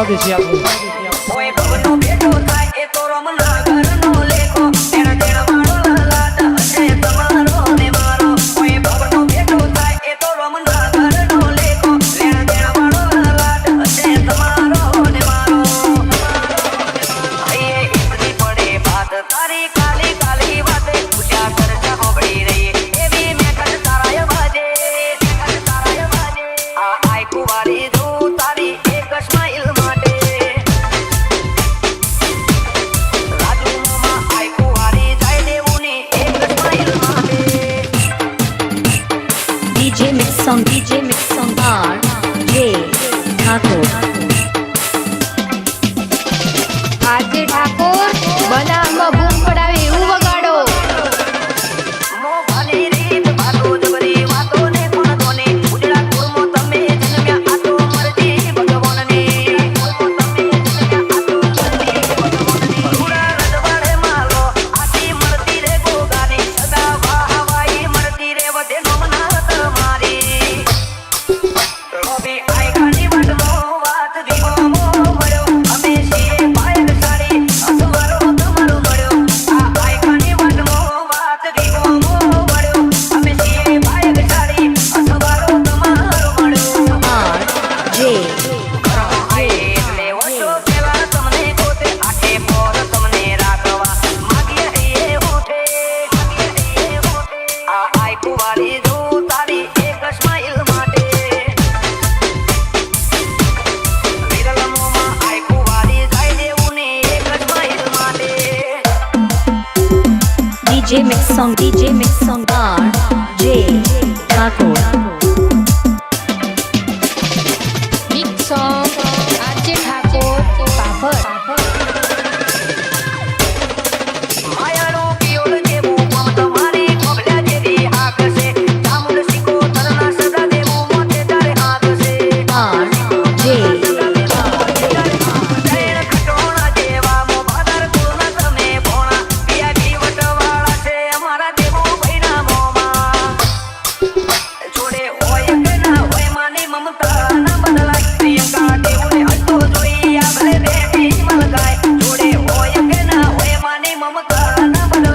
દેશી આપણું ઓય ભગનો બેટો થાય એ તો રમના ઘરનો લેખો તેના તેના વાળો લાટ હશે તમારો ને મારો ઓય ભગનો બેટો થાય એ તો રમના ઘરનો લેખો તેના તેના વાળો લાટ હશે તમારો ને મારો આયે ઇતની પડે વાત તારી કાલી કાલી વાતે પૂછ્યા કરતા હોબળી રહી એવી મેં કદ તારાય વાજે આ આય કુવારી દો તારી એક સ્માઈલ માટે DJ Mix Song R J Thakur આજે ઠાકોર બનાવમાં બૂમ પડાવે એવું વગાડો મો ભાની રીત વાતો જબરી વાતો ને કોણ કોને ઉજળા કુરમો તમે જન્મ્યા આ તો મરજી ભગવાનની કુરમો તમે જન્મ્યા આ તો મરજી ભગવાનની ઉડા રજવાડે માલો આથી મળતી રે ગોગાની સદા વાહવાઈ મળતી રે વધે નમના તમારી રોબી આઈ ખાની વાટનો વાત દીવો મો મળ્યો અમે છીએ પાયલ સાડી અસવારો તમારો મળ્યો આ આઈ ખાની વાટનો વાત દીવો મો મળ્યો અમે છીએ પાયલ સાડી અસવારો તમારો મળ્યો R J આઈ એટલે ઓછો કેવા તમને ગોતે આખે પોર તમને રાખવા માગીએ એ ઉઠે આ આઈ કુવારી જો તારી એક સ્માઈલ માટે વિરલમોમાં આઈ કુવારી જાય દેવું ને એક સ્માઈલ માટે DJ Mix Song R J Thakur mix song આજે ઠાકોર પાપડ માયાળો પિયોલ જેવું મમ તમારી ખોબલ્યા જેવી આંખ છે તામુલ સિકો તરના સદા દેવું મોતે તારે આંખ છે R J જૈન ખટોણા જેવા મોભાદાર કુળના તમે ભોણા VIP વટવાળા છે અમારા દેવો ભઈના મોમાં જોડે હોય કે ના હોય માની મમતા ના બદલાય પ્રિયંકા દેવને હસતો જોઈ આ ભલે દેવી મલકાય જોડે હોય કે ના હોય માની મમતા ના બદલાય